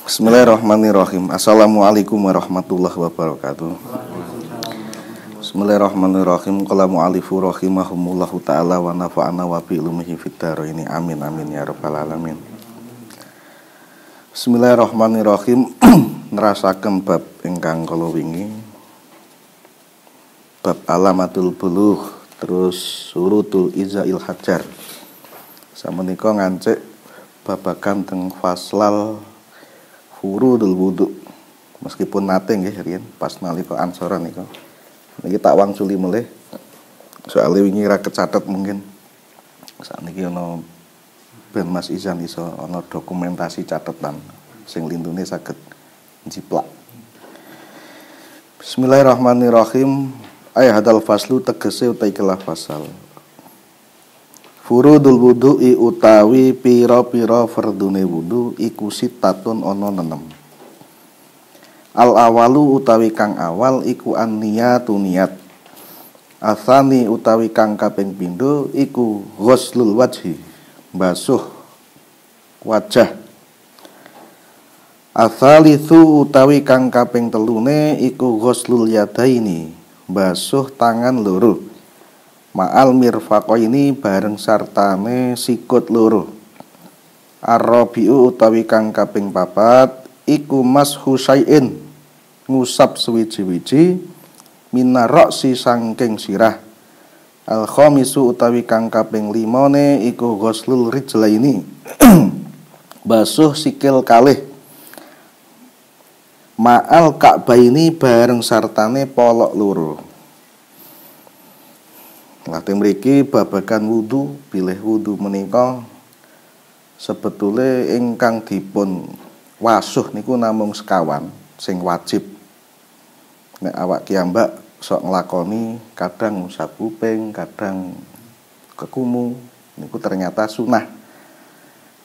Bismillahirrahmanirrahim. Assalamualaikum warahmatullahi wabarakatuh. Bismillahirrahmanirrahim. Qala mu'alifu rahimahumullahu ta'ala wa nafa'ana wa bi'lumihi fid dharaini. Amin amin ya rabbal alamin. Bismillahirrahmanirrahim. Nerasaken bab ingkang kala wingi. Bab alamatul bulugh, terus surutul izail hajar. Samenika ngancik babagan teng faslal furudul wudu. Meskipun nate nggih riyen pas nalika ansoran niku. Niki tak wangsuli melih. Soale wingi ra kecatet mungkin. Sakniki ana ben Mas Izan iso ana dokumentasi catetan sing lintune saged njiplak. Bismillahirrahmanirrahim. Hadal faslu tegese utawi kelah fasal. Furudul wudu'i utawi pira-pira fardune wudu iku sitatun ana 6. Al awalu utawi kang awal iku an-niyatu niat. Asani utawi kang kaping pindho iku ghuslul wajhi, basuh wajah. Asalitsu utawi kang kaping telune iku ghuslul yadaini, basuh tangan loro. Ma'al mirfaqaini bareng sartane sikut loro. Ar-rabi'u utawi kang kaping 4 iku mashu syai'in, ngusap suwiji-wiji minarroksi sangking sirah. Al-khamisu utawi kang kaping 5 iku ghuslul rijlaini, basuh sikil kalih. Ma'al ka'baini bareng sartane polok loro. Lajeng mriki babagan wudu, bilih wudu menika sebetule ingkang dipun wasuh niku namung sekawan sing wajib. Nek awak kiambak sok nglakoni kadang ngusap kuping, kadang kekumu niku ternyata sunah.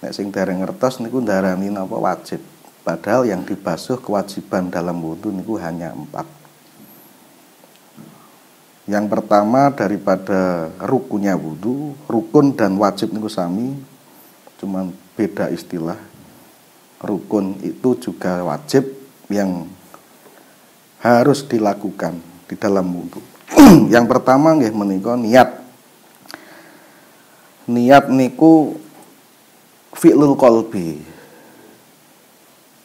Nek sing dereng ngertos niku ndarani napa wajib. Padahal yang dibasuh kewajiban dalam wudu niku hanya 4. Yang pertama daripada rukunnya wudu, rukun dan wajib niku sami, cuman beda istilah. Rukun itu juga wajib yang harus dilakukan di dalam wudu. Yang pertama nggih menika niat. Niat niku fi'lul qalbi.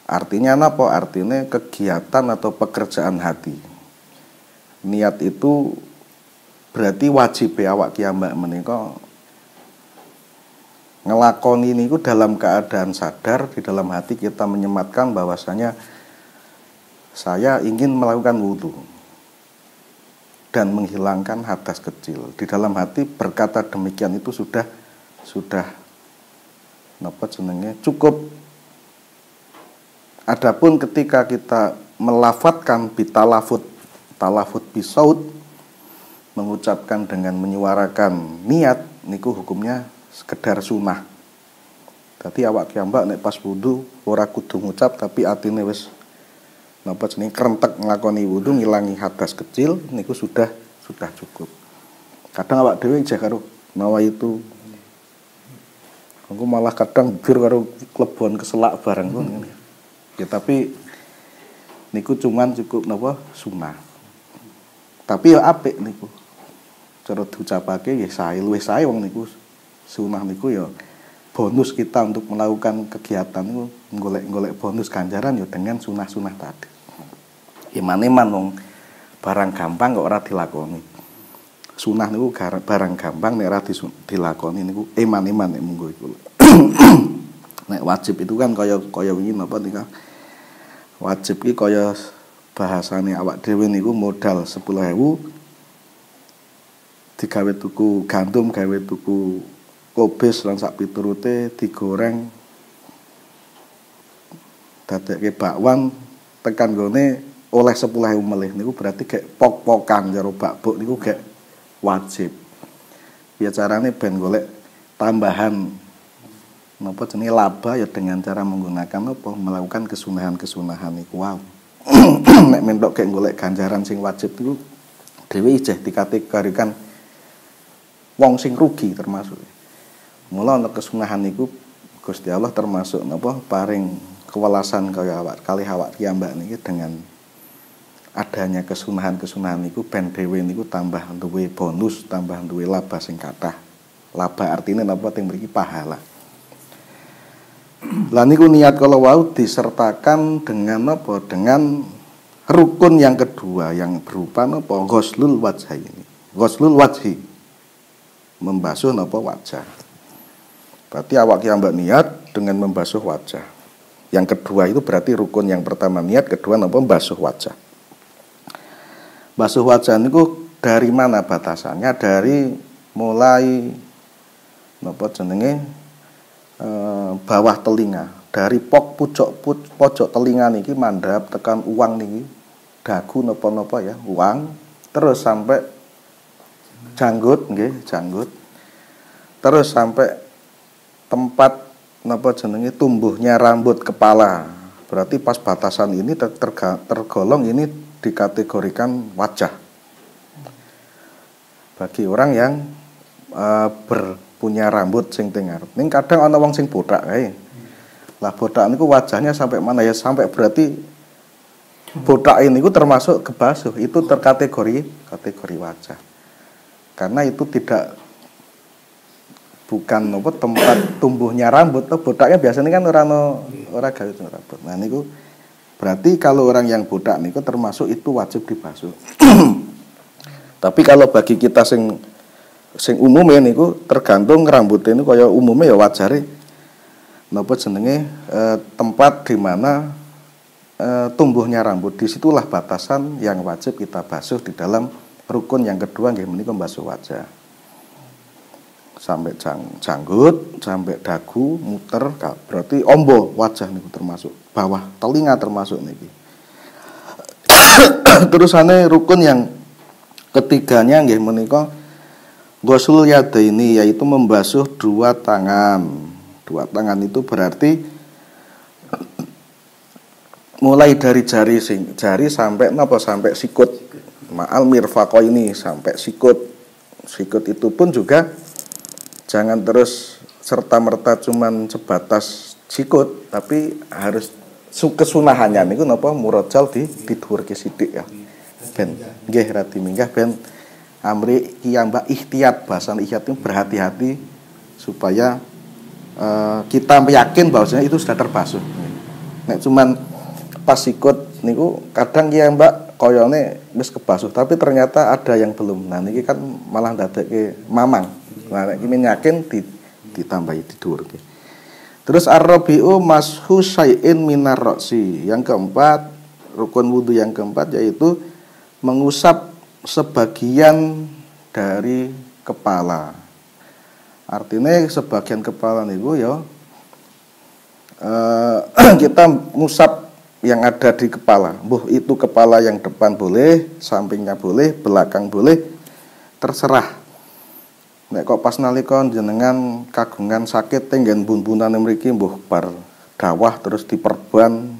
Artinya apa? Artinya kegiatan atau pekerjaan hati. Niat itu berarti wajib awak kiambak menika ngelakoni niku dalam keadaan sadar, di dalam hati kita menyematkan bahwasanya saya ingin melakukan wudu dan menghilangkan hadas kecil. Di dalam hati berkata demikian itu sudah napa jenenge cukup. Adapun ketika kita melafatkan bitalafut, talafut bisaut, mengucapkan dengan menyuarakan niat niku hukumnya sekedar sunah. Dadi awak kiambak nek pas wudu ora kudu ngucap tapi atine wis napa jenenge krentek nglakoni wudu ngilangi hadas kecil niku sudah cukup. Kadang awak dhewe ijeh karo nawa itu. Aku malah kadang bir karo klebon keselak bareng ngono. Ya tapi niku cuman cukup napa sunah. Tapi ya apik niku. Cara diucapake ya sae luwih sae wong niku sunah niku ya bonus kita untuk melakukan kegiatan niku golek-golek bonus ganjaran ya dengan sunah-sunah tadi. Ya maneman wong barang gampang kok ora dilakoni. Sunah niku barang gampang nek ora dilakoni niku eman-eman nek munggo iku. Nek wajib itu kan kaya wingi napa nika. Wajib ki kaya bahasane awak dhewe niku modal 10.000 digawe tuku gandum, gawe tuku kobis lan sak piturute digoreng dadekke bakwan tekan gone oleh 10.000 melih niku berarti gek pok-pokan karo bakbuk niku gek wajib. Ya carane ben golek tambahan napa jenenge laba ya dengan cara menggunakan apa melakukan kesunahan-kesunahan niku wow. Nek mentok gek golek ganjaran sing wajib niku dhewe ijeh dikategorikan wong sing rugi termasuk. Mula ana kesunahan niku Gusti Allah termasuk napa paring kewelasan kaya awak kalih awak piyambak niki dengan adanya kesunahan-kesunahan niku ben dhewe niku tambah duwe bonus, tambah duwe laba sing kathah. Laba artine napa teng mriki pahala. Lah niku niat kala wau disertakan dengan apa? Dengan rukun yang kedua yang berupa napa? Ghuslul wajhaini. Ghuslul wajhi. Membasuh napa wajah. Berarti awak piyambak niat dengan membasuh wajah. Yang kedua itu berarti rukun yang pertama niat, kedua napa? Membasuh wajah. Basuh wajah niku dari mana batasannya? Dari mulai napa jenenge bawah telinga, dari pojok telinga niki mandhap tekan uang niki dagu napa-napa ya, uang terus sampai janggut nggih, janggut. Terus sampai tempat napa jenenge tumbuhnya rambut kepala. Berarti pas batasan ini tergolong ini dikategorikan wajah. Bagi orang yang punya rambut sing teng ngarep. Ning kadang ana wong sing botak kae. Lah botak niku wajahnya sampai mana ya? Sampai berarti botak ini ku termasuk kebasuh. Itu kategori wajah. Karena itu bukan tempat tumbuhnya rambut. Botaknya biasanya kan ora gawe rambut. Nah niku berarti kalau orang yang botak niku termasuk itu wajib dibasuh. Tapi kalau bagi kita sing umume niku tergantung rambutnya niku kaya umume ya wajare napa jenenge tempat di mana tumbuhnya rambut. Disitulah batasan yang wajib kita basuh di dalam rukun yang kedua nggih menika membasuh wajah. Sampai janggut, sampai dagu, muter, berarti ombo wajah niku termasuk, bawah telinga termasuk niki. Terusane rukun yang ketiganya nggih menika ghuslul yadaini, yaitu membasuh dua tangan. Dua tangan itu berarti mulai dari jari sampai napa, sampai sikut. Ma'al mirfaqaini, sampai sikut. Sikut itu pun juga jangan terus serta-merta cuman sebatas sikut, tapi harus kesunahannya niku napa murajal dhuwurke sithik ya. Ben nggih radi minggah ben amri kiyambak ihtiyat, bahasan ihtiyat itu berhati-hati supaya kita yakin bahwasanya itu sudah terbasuh. Nek cuman pas sikut niku kadang kiyambak koyone wis kebasuh tapi ternyata ada yang belum. Nah niki kan malah ndadekke mamang. Nah nek iki yakin ditambahi didhuwurke. Terus ar-rabi'u mashu syai'in minar ra'si. Yang keempat, rukun wudu yang keempat yaitu mengusap sebagian dari kepala. Artinya sebagian kepala niku ya kita ngusap yang ada di kepala. Mbuh itu kepala yang depan boleh, sampingnya boleh, belakang boleh, terserah. Nek kok pas nalika jenengan kagungan sakit tenggen bun-bunane mriki mbuh bar dawah terus diperban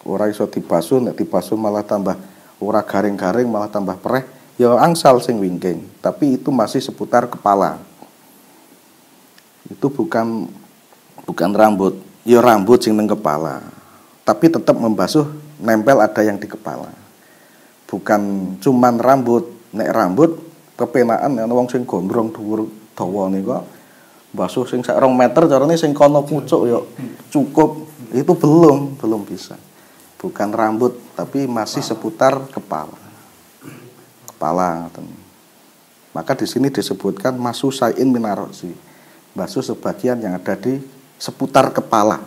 ora iso dibasuh, nek dibasuh malah tambah ora garing-garing malah tambah pereh. Ya angsal sing wingking, tapi itu masih seputar kepala. Itu bukan rambut, ya rambut sing nang kepala. Tapi tetap membasuh, nempel ada yang di kepala. Bukan cuman rambut, nek rambut kepenaan ana wong sing gondrong dhuwur dawa niku basuh sing sak 2 meter carane sing kono pucuk ya cukup. Itu belum bisa. Bukan rambut, tapi masih seputar kepala. Maka di sini disebutkan masu sain minarosi, basuh sebagian yang ada di seputar kepala.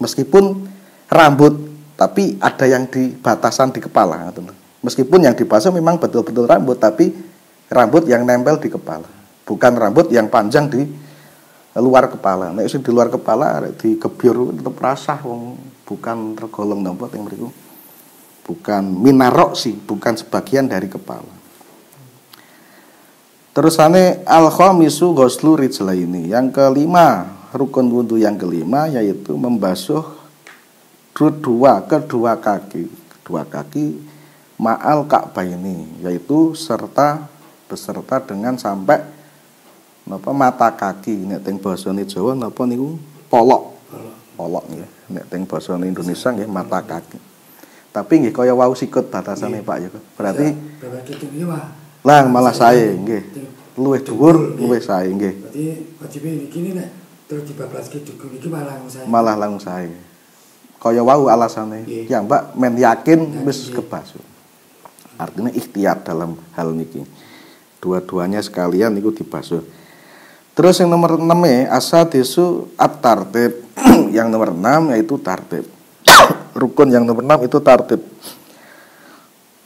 Meskipun rambut, tapi ada yang di batasan di kepala. Meskipun yang dibasuh memang betul-betul rambut, tapi rambut yang nempel di kepala, bukan rambut yang panjang di luar kepala. Nek sing di luar kepala digebyur tetep rasah wong bukan tergolong napa teng mriku. Bukan minaroksi, bukan sebagian dari kepala. Terusane al-khamisu ghuslu rijlaini. Yang kelima, rukun wudu yang kelima yaitu membasuh kedua kaki. Kedua kaki ma'al ka'baini, yaitu beserta dengan sampai mata kaki. Nek teng basane Jawa napa niku polok polok nggih. Nek teng basa Indonesia nggih mata kaki. Tapi nggih kaya wau sikut batasane Pak ya. Berarti lah malah sae nggih. Luwih dhuwur, luwih sae nggih. Berarti wajib iki nek terus dibablaske dukun iki malah langsae. Malah langsung sae. Kaya wau alasane. Ya Mbak men yakin wis kebasuh. Artinya ikhtiar dalam hal niki. Dua-duanya sekalian niku dibasuh. Terus yang nomor 6 asadisu at-tartib. Yang nomor 6 yaitu tartib. Rukun yang nomor 6 itu tartib.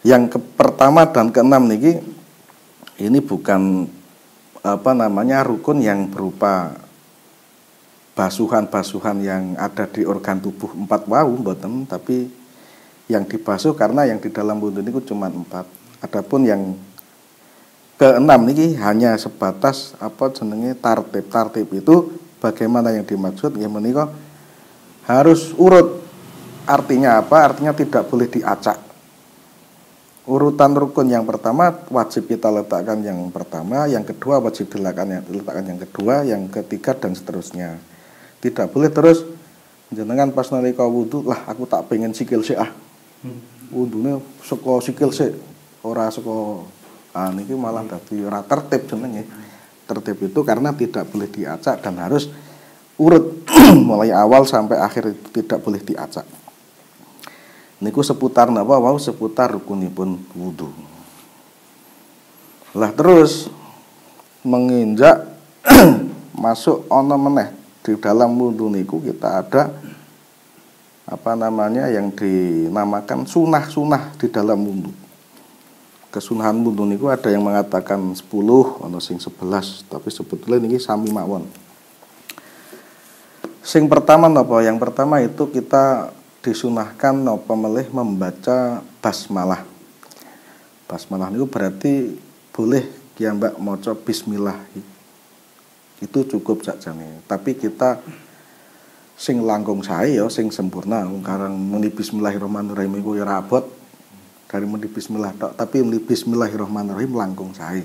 Yang pertama dan ke-6 niki ini bukan rukun yang berupa basuhan-basuhan yang ada di organ tubuh 4 wau mboten, tapi yang dibasuh karena yang di dalam wudhu niku cuma 4. Adapun yang ke-6 niki hanya sebatas tartib. Tartib itu bagaimana yang dimaksud? Ya menika harus urut. Artinya apa? Artinya tidak boleh diacak. Urutan rukun yang pertama wajib kita letakkan yang pertama, yang kedua wajib diletakkan yang kedua, yang ketiga dan seterusnya. Tidak boleh terus jenengan pas nalika wudu lah aku tak pengen sikil sik wudune saka sikil sik ora saka niki malah dadi ora tertib jenenge. Tertib itu karena tidak boleh diacak dan harus urut mulai awal sampai akhir itu tidak boleh diacak. Niku seputar napa wau seputar rukunipun wudu. Lah terus menginjak masuk ana meneh di dalam wudu niku kita ada yang dinamakan sunah-sunah di dalam wudu. Kesunahan wudu niku ada yang mengatakan 10, ana sing 11, tapi sebetulnya niki sami mawon. Sing pertama napa? Yang pertama itu kita disunahkan napa melih membaca basmalah. Basmalah niku berarti boleh ki Mbak maca bismillah. Itu cukup sakjane. Tapi kita sing langkung sae ya sing sempurna karang muni bismillahirrahmanirrahim iku ya rabot dari muni bismillah tok, tapi muni bismillahirrahmanirrahim langkung sae.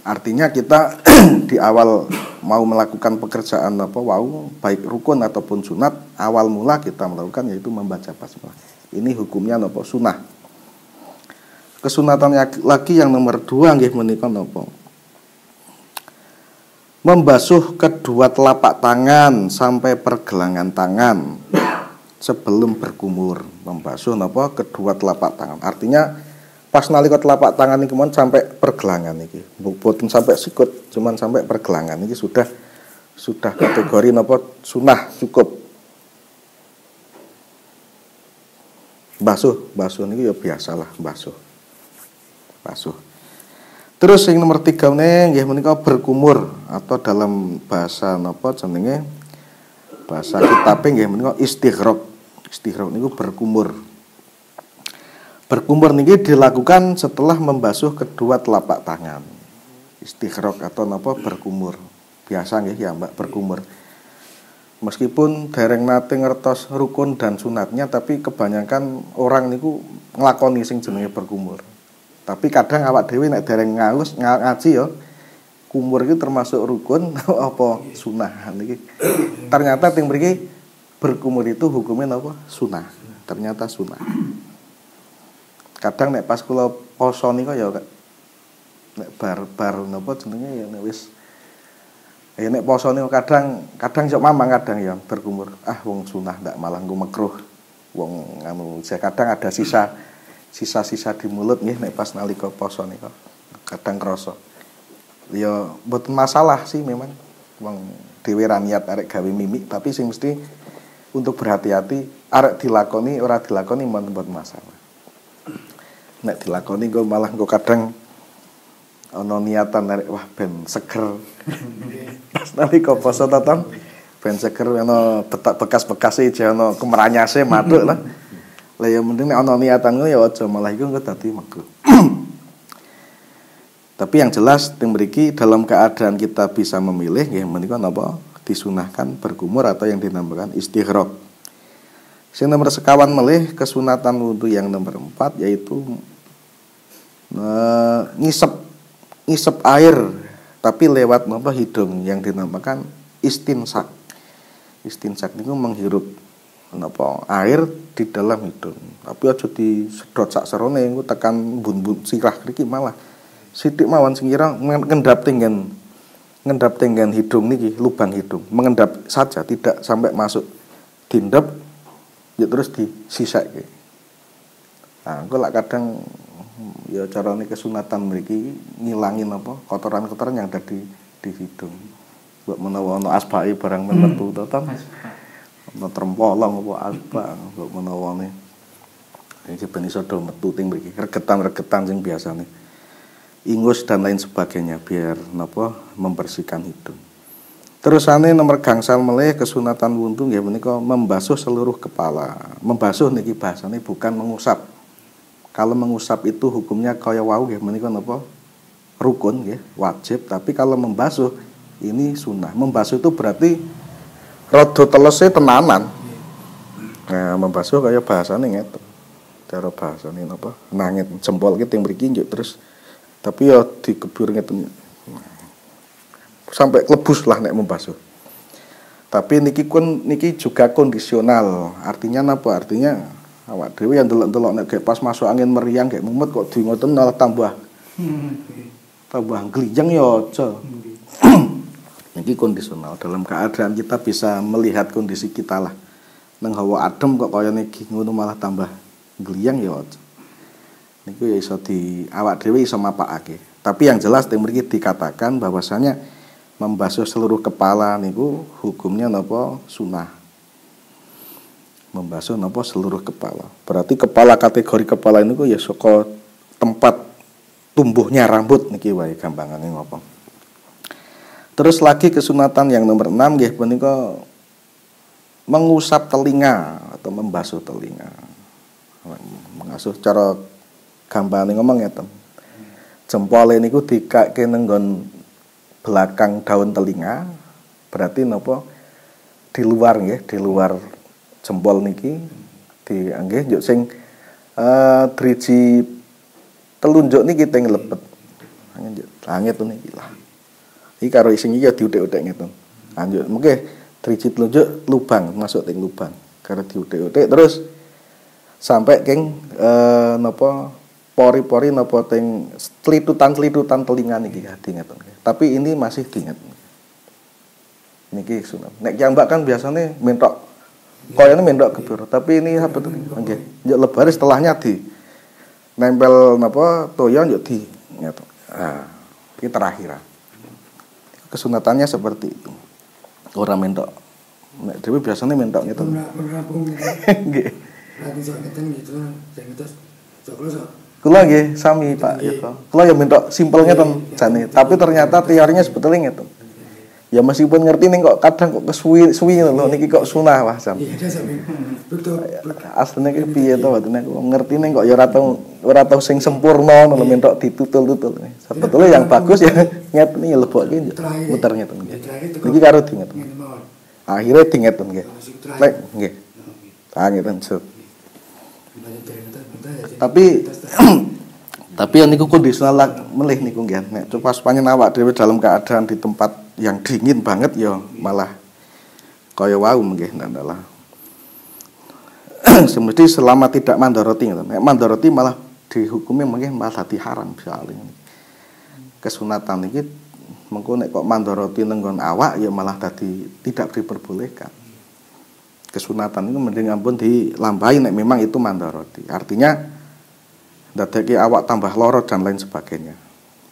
Artinya kita di awal mau melakukan pekerjaan baik rukun ataupun sunat, awal mula kita melakukan yaitu membaca basmalah. Ini hukumnya sunah. Kesunatan lagi yang nomor 2 nggih menika membasuh kedua telapak tangan sampai pergelangan tangan sebelum berkumur. Membasuh kedua telapak tangan. Artinya pas nalika telapak tangan iki sampai pergelangan iki. Boten sampai sikut, cuman sampai pergelangan iki sudah kategori sunah cukup. Basuh niki ya biasalah basuh. Terus yang nomor 3 nggih menika berkumur atau dalam bahasa bahasa kitabe nggih menika istighraq. Istighraq niku berkumur. Berkumur niki dilakukan setelah membasuh kedua telapak tangan. Istighraq atau berkumur. Biasa nggih ya Mbak berkumur. Meskipun dereng nate ngertos rukun dan sunatnya, tapi kebanyakan orang niku nglakoni sing jenenge berkumur. Tapi kadang awak dhewe nek dereng ngaji ya kumur iki termasuk rukun apa sunah niki. Ternyata teng mriki berkumur itu hukumnya sunah. Ternyata sunah. Kadang nek pas kula poso nika ya nek bar jenenge ya nek wis nek poso nika kadang sok mamang kadang ya berkumur. Wong sunah ndak malah nggo makruh. Wong kadang ada sisa-sisa di mulut nggih nek pas nalika poso nika kadang krasa. Ya mboten masalah sih memang wong dhewe ra niat arek gawe mimik, tapi sing mesti untuk berhati-hati arek dilakoni ora dilakoni mboten masalah. Nek dilakoni kok malah kok kadang ana niatan arek wah ben seger. Pas nalika poso taton ben seger ana bekas-bekase ana kemeranyase maduk lah. Lah ya mending nek ana niatan ngono ya aja malah iku engko dadi makruh. Tapi yang jelas teng mriki dalam keadaan kita bisa memilih nggih menika napa disunahkan berkumur atau yang dinamakan istighraq. Sing nomor sekawan melih kesunatan wudu yang nomor 4 yaitu ngisep air tapi lewat hidung yang dinamakan istinsak. Istinsak niku menghirup napa air di dalam hidung. Tapi aja disedot sak serone engko tekan bun-bun sirah mriki malah sithik mawon sing kira ngendap tenggen hidung niki, lubang hidung. Mengendap saja, tidak sampai masuk dindep ya terus disisake. Nah, engko lak kadang ya carane kesunatan mriki ngilangin apa kotoran-kotoran yang ada di hidung. Mbok menawa ana asbake barang metu to ta. Ana trempolong apa asbak mbok menawane. Iki ben iso do metu ting mriki. Regetan-regetan sing biasane. Ingus dan lain sebagainya biar napa membersihkan hidung. Terusane nomor gangsal melih kesunatan wuntu nggih menika membasuh seluruh kepala. Membasuh niki bahasane bukan mengusap. Kalau mengusap itu hukumnya kaya wau nggih menika napa rukun nggih, wajib, tapi kalau membasuh ini sunnah. Membasuh itu berarti rada telese tenanan. Nah, membasuh kaya bahasane ngeten. Cara bahasane napa? Nangit jempol ki teng mriki njuk terus tapi ya dikebur ngeten. Sampai klebus lah nek membasuh. Tapi niki juga kondisional. Artinya napa? Artinya awak dhewe yang delok-delok nek pas masuk angin meriang kayak mumet kok di ngoten malah tambah gliyeng ya aja. Niki kondisional, dalam keadaan kita bisa melihat kondisi kita lah. Nang hawa adem kok kaya niki ngono malah tambah gliyeng ya aja. Niku ya iso awak dhewe iso mapakake. Tapi yang jelas teng mriki dikatakan bahwasanya membasuh seluruh kepala niku hukumnya napa sunah. Membasuh napa seluruh kepala. Berarti kepala kategori kepala niku ya saka tempat tumbuhnya rambut niki wae gampangane ngapa. Terus lagi kesunatan yang nomor 6 nggih punika mengusap telinga atau membasuh telinga. Mengasuh cara gampangane ngomong ngeten. Jempole niku dikake nang nggon belakang daun telinga. Berarti napa di luar nggih, di luar jempol niki nggih njuk sing driji telunjuk niki teng lepet. Langit niki lah. Iki karo sing iki ya diutik-utik ngeten. Lanjut, mengke driji telunjuk lubang masuk teng lubang. Karo diutik-utik terus sampai keng napa pori-pori napa teng celitutan telinga niki ngeten. Tapi ini masih diinget. Niki sunat. Nek jambak kan biasanya mentok koyone mentok gebur, tapi ini apa tuh? Nggih. Njuk lebare setelahnya di nempel napa toya njuk di ngeten. Ah, iki terakhir. Kesunatannya seperti itu. Orang mentok. Nek dhewe biasanya mentok ngeten. Nggih. Lagi sok ngeten gitu, sing ngetes. Kula nggih sami Pak Yoko. Kula ya mentok simpel ngeten jane, tapi ternyata teorinya sebetulnya ngeten. Ya meskipun ngerti ning kok kadang kok kesuwi lho niki kok sunah Pak Sam. Iya sampe. Betul. Asline ki piye to mboten aku ngerti ning kok ya ora tau sing sempurna lho mentok ditutul-tutul. Sebetulnya yang bagus ya ngeten ya lebokke muter ngeten nggih. Niki karo di ngeten. Akhire di ngeten nggih. Lek nggih. Ah ngeten set. Tapi niku kondisional melih niku nggih. Nek pas panjenengan awak dhewe dalam keadaan di tempat yang dingin banget ya malah kaya wau nggih ndalah. Semesti selama tidak mandoroti ngoten. Nek mandoroti malah dihukumi mungkin malah dadi haram soalnya. Kesunatan iki mengko nek kok mandoroti nang nggon awak ya malah dadi tidak diperbolehkan. Kesunatan itu mending ampun dilampahi nek memang itu mandoroti. Artinya ndadekake awak tambah loro dan lain sebagainya.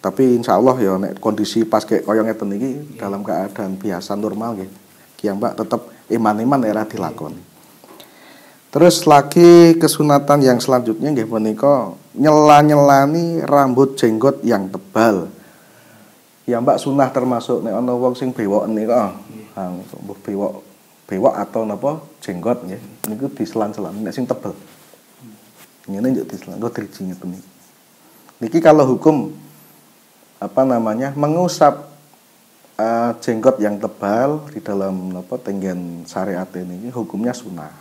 Tapi insya Allah ya nek kondisi pas kayak kaya ngeten iki dalam keadaan biasa normal nggih. Ki Mbak tetep iman-iman era dilakoni. Terus lagi kesunatan yang selanjutnya nggih menika nyela-nyelani rambut jenggot yang tebal. Ya Mbak sunah termasuk nek ana wong sing bewok nika. Ha mbuh bewok atau napa jenggot nggih. Niku diselan-selan nek sing tebel. Ngene njuk diselan kok driji ngeten iki. Niki kalau hukum mengusap jenggot yang tebal di dalam tenggen syariat ini hukumnya sunnah.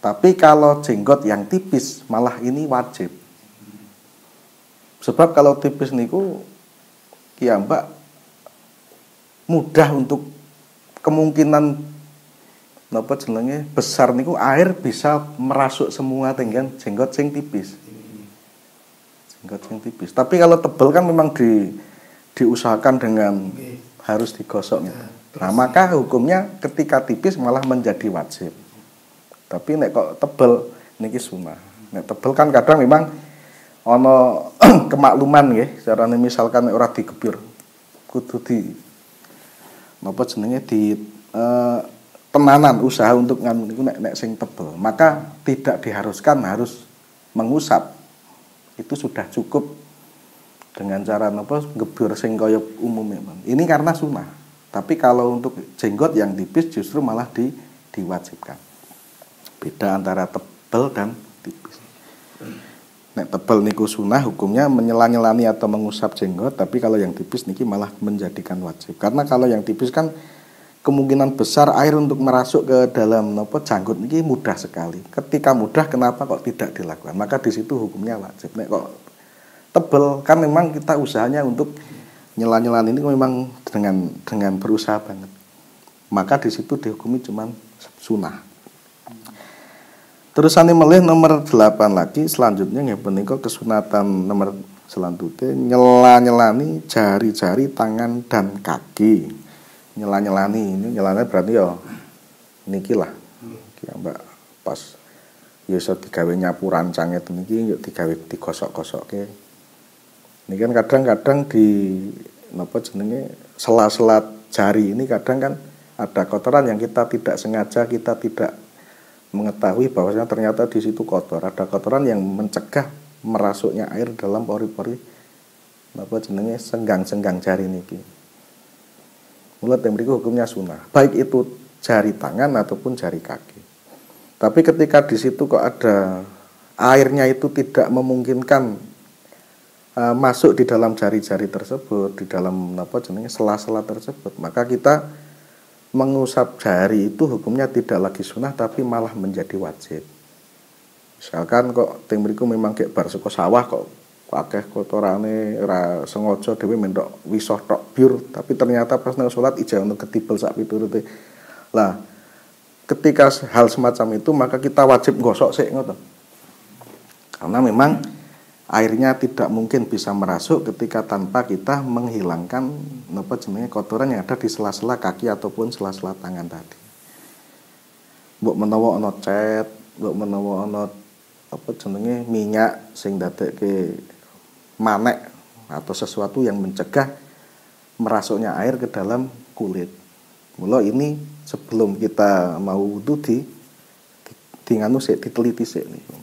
Tapi kalau jenggot yang tipis malah ini wajib. Sebab kalau tipis niku kiambak mudah untuk kemungkinan napa jenenge besar niku air bisa merasuk semua tenggang jenggot sing tipis. Jenggot sing tipis. Tapi kalau tebal kan memang diusahakan dengan harus digosok. Nah, maka hukumnya ketika tipis malah menjadi wajib. Tapi nek kok tebal niki sunah. Nek tebal kan kadang memang ana kemakluman nggih, carane misalkan ora digebir kudu di napa jenenge di tenanan usaha untuk nganu niku nek sing tebel, maka tidak diharuskan harus mengusap. Itu sudah cukup dengan cara napa gebir sing kaya umumnya. Ini karena sunah. Tapi kalau untuk jenggot yang tipis justru malah diwajibkan. Beda antara tebel dan tipis. Nek tebel niku sunah hukumnya menyela-nyelani atau mengusap jenggot, tapi kalau yang tipis niki malah menjadikan wajib. Karena kalau yang tipis kan kemungkinan besar air untuk merasuk ke dalam nopo janggut ini mudah sekali. Ketika mudah, kenapa kok tidak dilakukan? Maka di situ hukumnya wajib. Nek kok tebel kan memang kita usahanya untuk nyela-nyelan ini memang dengan berusaha banget. Maka di situ dihukumi cuman sunah. Terusane melih nomor 8 lagi selanjutnya nggih punika kesunatan nomor selanjutnya nyela-nyelani jari-jari tangan dan kaki. Nyela-nyelani ini nyelane berarti ya niki lah iki Mbak pas ya iso digawe nyapu rancange niki yo digawe digosok-gosokke. Ini kan kadang-kadang di napa jenenge sela-sela jari ini kadang kan ada kotoran yang kita tidak sengaja, kita tidak mengetahui bahwasanya ternyata di situ kotor. Ada kotoran yang mencegah merasuknya air dalam pori-pori napa jenenge senggang-senggang jari niki. Mula temriku hukumnya sunah, baik itu jari tangan ataupun jari kaki. Tapi ketika di situ kok ada airnya itu tidak memungkinkan masuk di dalam jari-jari tersebut, di dalam apa jenenge sela-sela tersebut, maka kita mengusap jari itu hukumnya tidak lagi sunah tapi malah menjadi wajib. Misalkan kok temriku memang kayak bar saka sawah kok akeh kotorane ora sengaja dhewe mentok wisoh tok biur, tapi ternyata pas nang salat ijazah untuk ketibel sak piturute. Lah, ketika hal semacam itu maka kita wajib gosok sik ngoten. Karena memang airnya tidak mungkin bisa merasuk ketika tanpa kita menghilangkan napa jenenge kotoran yang ada di sela-sela kaki ataupun sela-sela tangan tadi. Mbok menawa ana cet, mbok menawa ana apa jenenge minyak sing dadekke manek atau sesuatu yang mencegah merasuknya air ke dalam kulit. Mula ini sebelum kita mau wudu di nganu sik diteliti sik niku.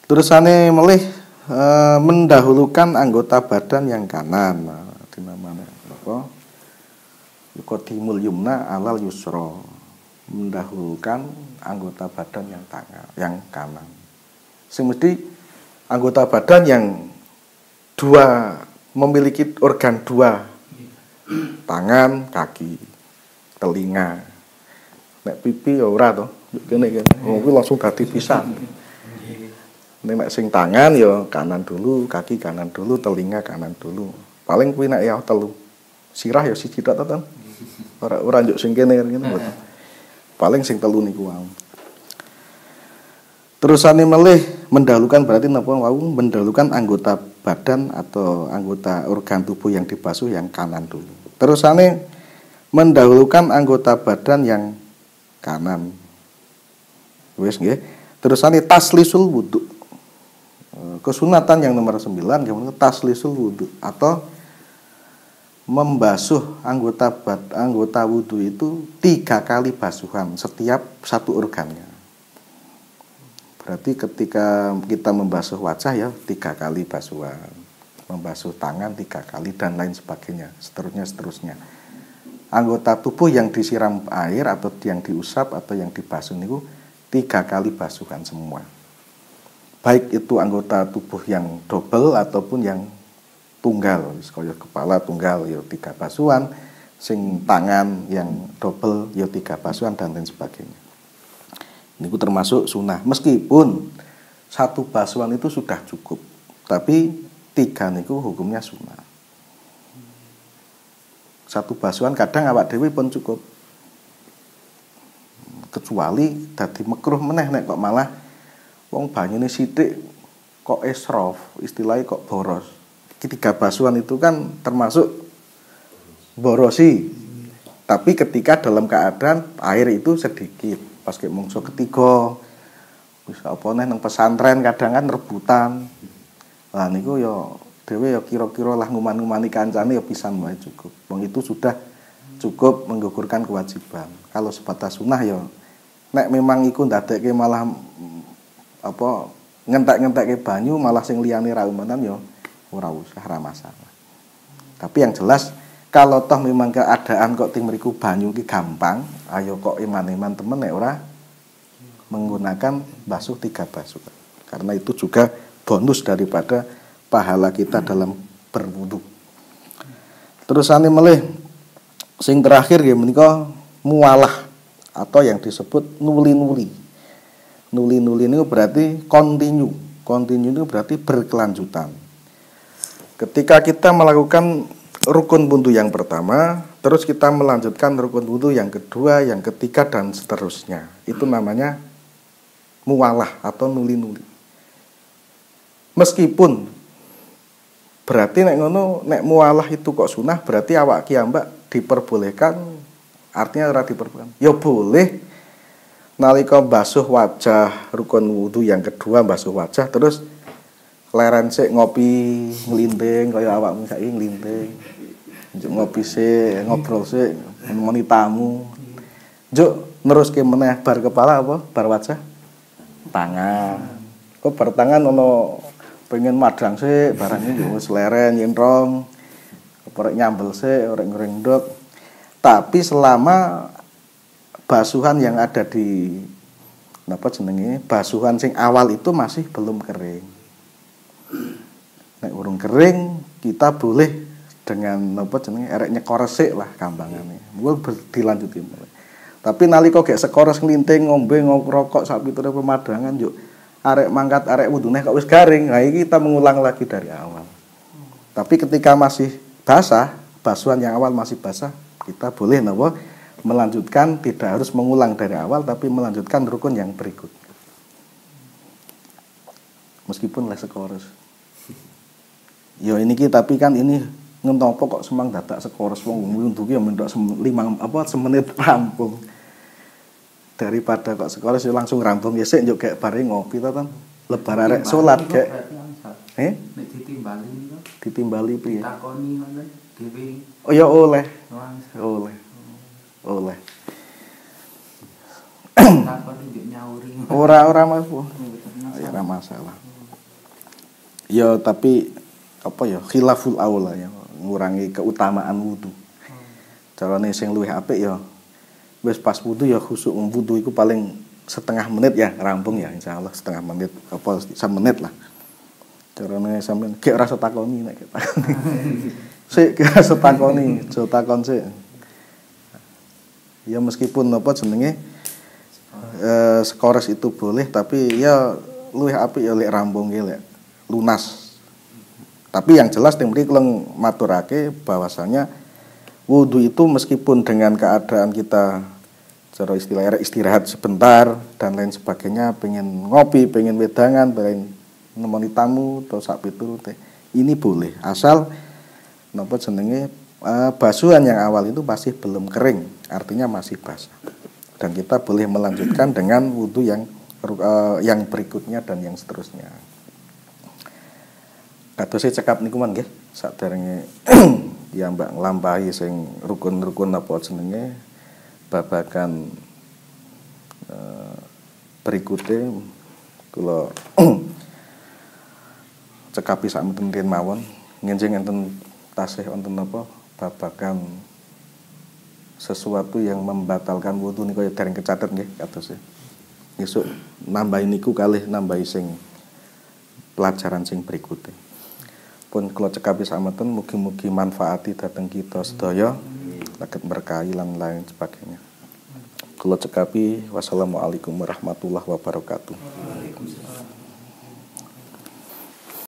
Terusane melih mendahulukan anggota badan yang kanan. Nah, dinamane apa? Yuqaddimul yumna alal yusra. Mendahulukan anggota badan yang kanan. Sing mesti anggota badan yang dua memiliki organ dua, tangan, kaki, telinga. Nek pipi ya ora to, kene iki. Oh, kuwi langsung dadi pisan. Nek sing tangan ya kanan dulu, kaki kanan dulu, telinga kanan dulu. Paling kuwi nek ya telu. Sirah ya siji tok to. Ora njuk sing kene ngene mboten. Paling sing telu niku wae. Terusane melih mendahulukan berarti napa wau mendahulukan anggota badan atau anggota organ tubuh yang dibasuh yang kanan dulu. Terusane mendahulukan anggota badan yang kanan. Wis nggih. Terusane taslisul wudu. Kesunatan yang nomor 9 gimana taslisul wudu atau membasuh anggota wudu itu 3 kali basuhan setiap satu organnya. Berarti ketika kita membasuh wajah ya 3 kali basuhan, membasuh tangan 3 kali dan lain sebagainya, seterusnya. Anggota tubuh yang disiram air atau yang diusap atau yang dibasuh niku 3 kali basuhan semua. Baik itu anggota tubuh yang double ataupun yang tunggal, kaya kepala tunggal ya 3 basuhan, sing tangan yang double ya 3 basuhan dan lain sebagainya. Niku termasuk sunah. Meskipun 1 basuhan itu sudah cukup, tapi 3 niku hukumnya sunah. 1 basuhan kadang awak dhewe pun cukup. kecuali dadi makruh meneh nek kok malah wong banyune sithik kok israf, istilahnya kok boros. Tiga basuhan itu kan termasuk borosi. Tapi ketika dalam keadaan air itu sedikit, pas ke mangsa ketiga bisa apa neh nang pesantren kadang kan rebutan. Lah niku ya dhewe ya kira-kira lah nguman-ngumani kancane ya pisan wae cukup. Wong itu sudah cukup menggugurkan kewajiban. Kalau sebatas sunah ya nek memang iku ndadekke malah apa ngentek-ngentekke banyu malah sing liyane ra umenan ya ora usah ra masalah. Tapi yang jelas kalau toh memang keadaan kok ting mriku banyu ki gampang, ayo kok iman-iman temen nek ora menggunakan basuh 3 basuh. Karena itu juga bonus daripada pahala kita dalam berwudu. Terusane melih sing terakhir nggih menika mualah atau yang disebut nuli-nuli. Nuli-nuli ini berarti continue. Continue itu berarti berkelanjutan. Ketika kita melakukan rukun wudu yang pertama, terus kita melanjutkan rukun wudu yang kedua, yang ketiga dan seterusnya. Itu namanya mualah atau nuli-nuli. Meskipun berarti nek ngono nek mualah itu kok sunah, berarti awak ki ambak diperbolehkan, artinya ora diperbolehkan. Ya boleh nalika basuh wajah rukun wudu yang kedua basuh wajah terus leren sik ngopi nglinting kaya awakmu saiki nglinting. Njuk ngopi sik, ngobrol sik, nemoni tamu. Njuk neruske meneh bar kepala apa? Bar wajah? Tangan. Kok bar tangan ono pengen madang sik, barang iki wis leren nyentrong. Orek nyambel sik, orek ngrendok. Tapi selama basuhan yang ada di napa jenenge? Basuhan sing awal itu masih belum kering. Nek urung kering kita boleh dengan apa jenenge erek nyekor resik lah gampangane. Mul dilanjuti. Tapi nalika gek sekores nglinting ngombe ngrokok sak piture pemadangan yuk arek mangkat arek wudune kok wis garing. Nah iki kita mengulang lagi dari awal. Tapi ketika masih basah, basuhan yang awal masih basah, kita boleh napa melanjutkan, tidak harus mengulang dari awal tapi melanjutkan rukun yang berikut. Meskipun lek sekores. Ya ini ki tapi kan ini ngentopo kok semang dadak sekores wong wudu ki ya mentok 5 semenit rampung. Daripada kok sekores langsung rampung ya sik njuk gek bare ngopi to kan. Lebar arek salat gek. Nek ditimbali niku. Ditimbali piye? Takoni ngoten dhewe. Oh ya oleh. Oleh. Oleh. Takoni njuk nyauri. Ora Mas. Ya ora masalah. Ya tapi apa ya khilaful aula ya ngurangi keutamaan wudu. Carane sing luwih apik ya wis pas wudu ya khusuk wudu iku paling setengah menit ya rampung ya insyaallah setengah menit apa 1 menit lah. Carane sampean gek rasa takoni nek takoni. Sik gek rasa takoni, aja takon sik. Ya meskipun apa jenenge skores itu boleh tapi ya luwih apik ya lek rampung lek lunas. Tapi yang jelas yang mriki kula maturake bahwasanya wudu itu meskipun dengan keadaan kita cara istilah istirahat sebentar dan lain sebagainya, pengen ngopi, pengen wedangan, pengen nemoni tamu atau sak piturute, ini boleh asal napa jenenge basuhan yang awal itu masih belum kering, artinya masih basah. Dan kita boleh melanjutkan dengan wudu yang berikutnya dan yang seterusnya. Kadose cekap niku man nggih saderenge ya mbak nglampahi sing rukun-rukun apa jenenge babagan berikute kula cekapi sak menten mawon ngenjing enten tasih wonten apa babagan sesuatu yang membatalkan wudu niku ya dereng kecatet nggih kadose. Esuk nambahi niku kalih nambahi sing pelajaran sing berikute. Pun kula cekapi sameten mugi-mugi manfaati dhateng kita sedaya saged berkahi lan lain sebagainya. Kula cekapi wassalamualaikum warahmatullahi wabarakatuh.